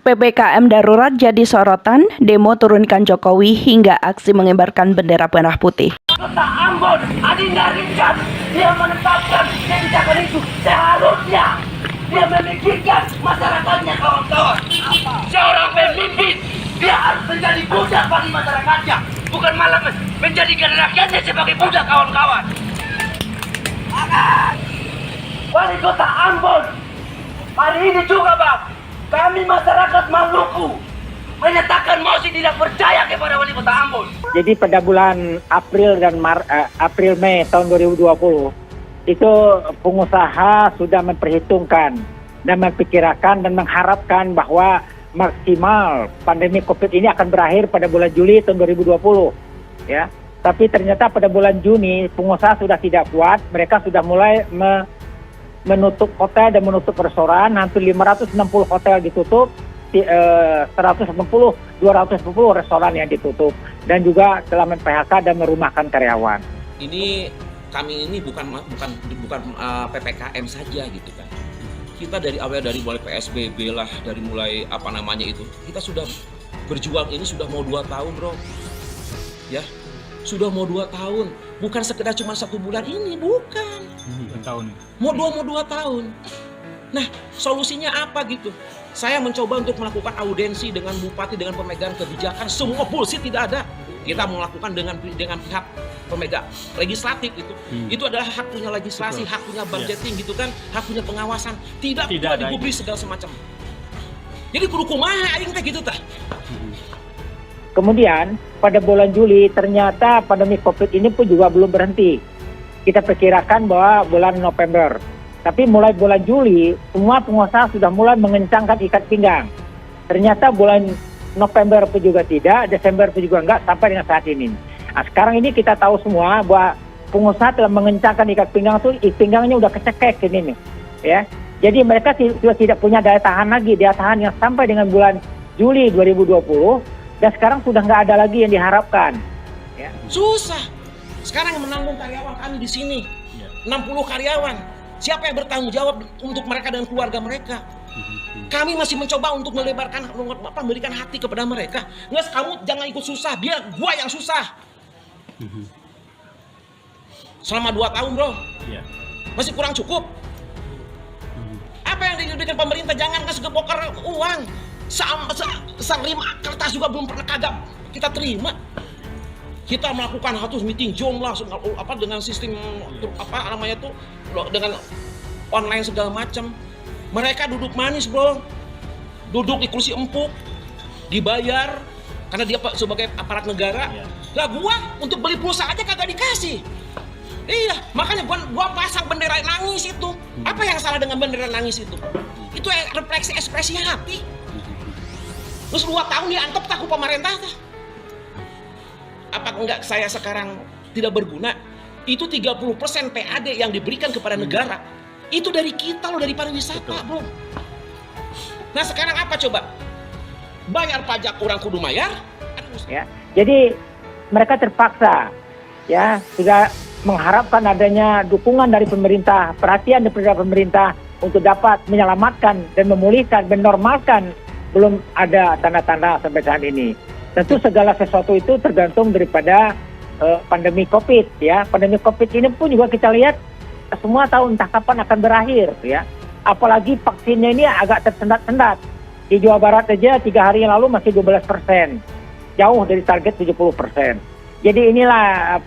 PPKM darurat jadi sorotan, demo turunkan Jokowi hingga aksi mengibarkan bendera merah putih. Kota Ambon, Adinda Richard, dia menetapkan kebijakan itu seharusnya dia memikirkan masyarakatnya, kawan-kawan. Seorang pemimpin, dia harus menjadi budak bagi masyarakatnya, bukan malah menjadikan rakyatnya sebagai budak, kawan-kawan. Wali Kota Ambon, hari ini juga Bang, kami masyarakat Maluku menyatakan mosi tidak percaya kepada Wali Kota Ambon. Jadi pada bulan April-Mei tahun 2020 itu pengusaha sudah memperhitungkan dan memperkirakan dan mengharapkan bahwa maksimal pandemi COVID ini akan berakhir pada bulan Juli tahun 2020, ya. Tapi ternyata pada bulan Juni pengusaha sudah tidak kuat, mereka sudah mulai menutup hotel dan menutup restoran, hampir 560 hotel ditutup, 190, 210 restoran yang ditutup, dan juga telah men-PHK dan merumahkan karyawan. Ini kami ini bukan PPKM saja gitu kan. Kita dari awal, dari mulai PSBB lah, dari mulai itu, kita sudah berjuang ini sudah mau 2 tahun bro, ya sudah mau 2 tahun, bukan sekedar cuma 1 bulan ini, bukan. Tahun. Mau 2 tahun. Nah, solusinya apa gitu? Saya mencoba untuk melakukan audiensi dengan bupati, dengan pemegang kebijakan, semua bullshit tidak ada. Kita melakukan dengan pihak pemegang legislatif itu. Itu adalah hak punya legislasi, hak punya budgeting gitu kan, hak punya pengawasan. Tidak digubris segala semacam. Jadi kudu kumaha aing teh gitu tah. Kemudian pada bulan Juli ternyata pandemi COVID ini pun juga belum berhenti. Kita perkirakan bahwa bulan November. Tapi mulai bulan Juli, semua pengusaha sudah mulai mengencangkan ikat pinggang. Ternyata bulan November pun juga tidak, Desember pun juga enggak, sampai dengan saat ini. Nah, sekarang ini kita tahu semua bahwa pengusaha telah mengencangkan ikat pinggang itu, pinggangnya udah kecekek ini nih, ya. Jadi mereka sudah tidak punya daya tahan lagi, daya tahan yang sampai dengan bulan Juli 2020, dan sekarang sudah nggak ada lagi yang diharapkan. Ya. Susah. Sekarang yang menanggung karyawan kami di sini, 60 karyawan. Siapa yang bertanggung jawab untuk mereka dan keluarga mereka? Kami masih mencoba untuk memberikan hati kepada mereka. Nggak, kamu jangan ikut susah, biar gua yang susah. Selama 2 tahun bro, masih kurang cukup. Apa yang diberikan pemerintah, jangan kasih gebokar uang. Serima kertas juga belum pernah kagak kita terima. Kita melakukan harus meeting Zoom lah, dengan sistem dengan online segala macam. Mereka duduk manis bro, duduk di kursi empuk, dibayar karena dia sebagai aparat negara. Lah gua untuk beli pulsa aja kagak dikasih. Iya, makanya gua pasang bendera nangis itu. Apa yang salah dengan bendera nangis itu? Itu refleksi ekspresi hati. Terus 2 tahun diantep takut pemerintah. Apa enggak saya sekarang tidak berguna? Itu 30% PAD yang diberikan kepada negara. Itu dari kita loh, dari pariwisata bro. Nah sekarang apa coba? Bayar pajak kurang kudu bayar? Ya, jadi mereka terpaksa ya sudah mengharapkan adanya dukungan dari pemerintah, perhatian dari pemerintah untuk dapat menyelamatkan dan memulihkan, menormalkan. Belum ada tanda-tanda sampai saat ini. Tentu segala sesuatu itu tergantung daripada pandemi COVID ya. Pandemi COVID ini pun juga kita lihat semua tahu entah kapan akan berakhir ya. Apalagi vaksinnya ini agak tersendat-sendat. Di Jawa Barat aja 3 hari yang lalu masih 12%. Jauh dari target 70%. Jadi inilah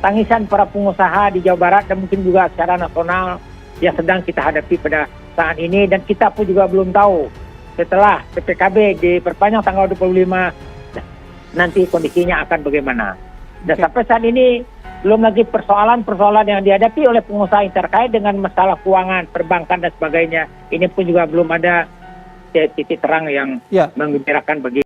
tangisan para pengusaha di Jawa Barat dan mungkin juga secara nasional yang sedang kita hadapi pada saat ini, dan kita pun juga belum tahu setelah PPKB diperpanjang tanggal 25 nanti kondisinya akan bagaimana. Dan sampai saat ini belum lagi persoalan-persoalan yang dihadapi oleh pengusaha yang terkait dengan masalah keuangan, perbankan dan sebagainya. Ini pun juga belum ada titik terang yang menggembirakan bagi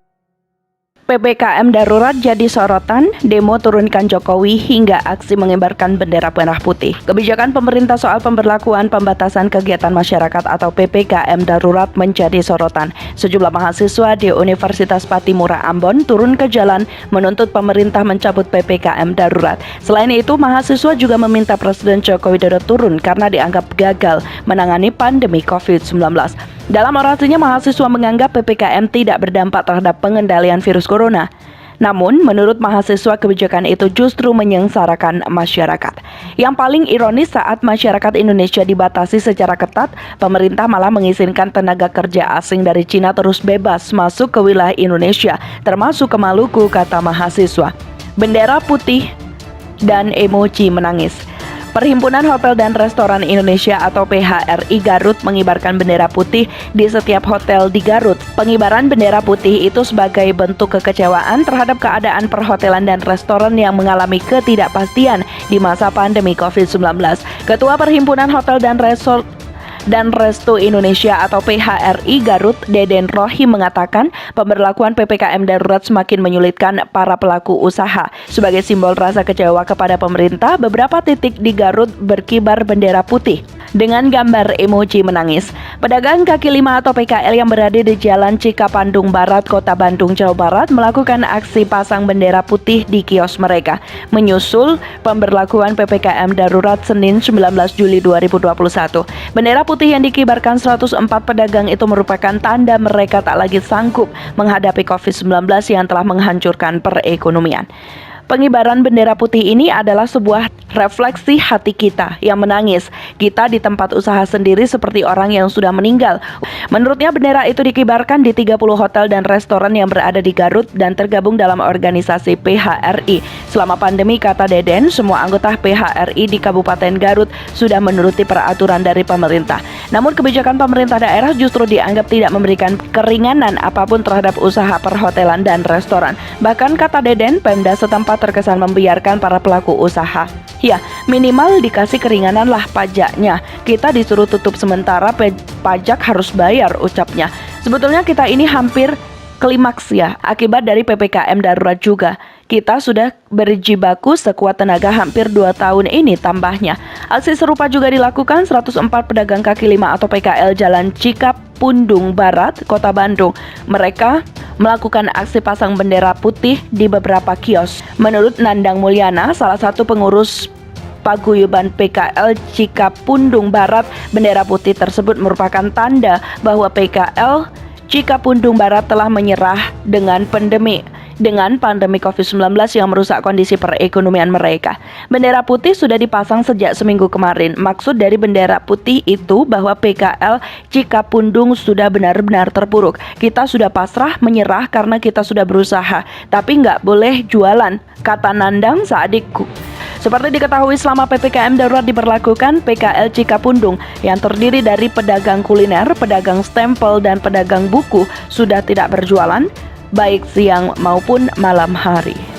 PPKM darurat jadi sorotan, demo turunkan Jokowi hingga aksi mengibarkan bendera merah putih. Kebijakan pemerintah soal pemberlakuan pembatasan kegiatan masyarakat atau PPKM darurat menjadi sorotan. Sejumlah mahasiswa di Universitas Patimura Ambon turun ke jalan menuntut pemerintah mencabut PPKM darurat. Selain itu, mahasiswa juga meminta Presiden Joko Widodo turun karena dianggap gagal menangani pandemi COVID-19. Dalam orasinya, mahasiswa menganggap PPKM tidak berdampak terhadap pengendalian virus corona. Namun, menurut mahasiswa, kebijakan itu justru menyengsarakan masyarakat. Yang paling ironis, saat masyarakat Indonesia dibatasi secara ketat, pemerintah malah mengizinkan tenaga kerja asing dari Cina terus bebas masuk ke wilayah Indonesia, termasuk ke Maluku, kata mahasiswa. Bendera putih dan emoji menangis. Perhimpunan Hotel dan Restoran Indonesia atau PHRI Garut mengibarkan bendera putih di setiap hotel di Garut. Pengibaran bendera putih itu sebagai bentuk kekecewaan terhadap keadaan perhotelan dan restoran yang mengalami ketidakpastian di masa pandemi COVID-19. Ketua Perhimpunan Hotel dan Resto Indonesia atau PHRI Garut, Deden Rohim mengatakan pemberlakuan PPKM darurat semakin menyulitkan para pelaku usaha. Sebagai simbol rasa kecewa kepada pemerintah, beberapa titik di Garut berkibar bendera putih dengan gambar emoji menangis. Pedagang kaki lima atau PKL yang berada di Jalan Cikapandung Barat, Kota Bandung, Jawa Barat melakukan aksi pasang bendera putih di kios mereka menyusul pemberlakuan PPKM darurat Senin 19 Juli 2021. Bendera putih yang dikibarkan 104 pedagang itu merupakan tanda mereka tak lagi sanggup menghadapi COVID-19 yang telah menghancurkan perekonomian. Pengibaran bendera putih ini adalah sebuah refleksi hati kita yang menangis. Kita di tempat usaha sendiri seperti orang yang sudah meninggal. Menurutnya bendera itu dikibarkan di 30 hotel dan restoran yang berada di Garut dan tergabung dalam organisasi PHRI. Selama pandemi, kata Deden, semua anggota PHRI di Kabupaten Garut sudah menuruti peraturan dari pemerintah. Namun kebijakan pemerintah daerah justru dianggap tidak memberikan keringanan apapun terhadap usaha perhotelan dan restoran. Bahkan kata Deden, Pemda setempat terkesan membiarkan para pelaku usaha. Ya, minimal dikasih keringanan lah pajaknya. Kita disuruh tutup sementara, pajak harus bayar, ucapnya. Sebetulnya kita ini hampir klimaks ya, akibat dari PPKM darurat juga. Kita sudah berjibaku sekuat tenaga hampir 2 tahun ini, tambahnya. Aksi serupa juga dilakukan 104 pedagang kaki lima atau PKL Jalan Cikapundung Barat, Kota Bandung. Mereka melakukan aksi pasang bendera putih di beberapa kios. Menurut Nandang Mulyana, salah satu pengurus paguyuban PKL Cikapundung Barat, bendera putih tersebut merupakan tanda bahwa PKL Cikapundung Barat telah menyerah dengan pandemi COVID-19 yang merusak kondisi perekonomian mereka. Bendera putih sudah dipasang sejak seminggu kemarin. Maksud dari bendera putih itu bahwa PKL Cikapundung sudah benar-benar terpuruk. Kita sudah pasrah, menyerah karena kita sudah berusaha, tapi nggak boleh jualan, kata Nandang Saadikku. Seperti diketahui, selama PPKM darurat diberlakukan, PKL Cikapundung yang terdiri dari pedagang kuliner, pedagang stempel, dan pedagang buku sudah tidak berjualan, baik siang maupun malam hari.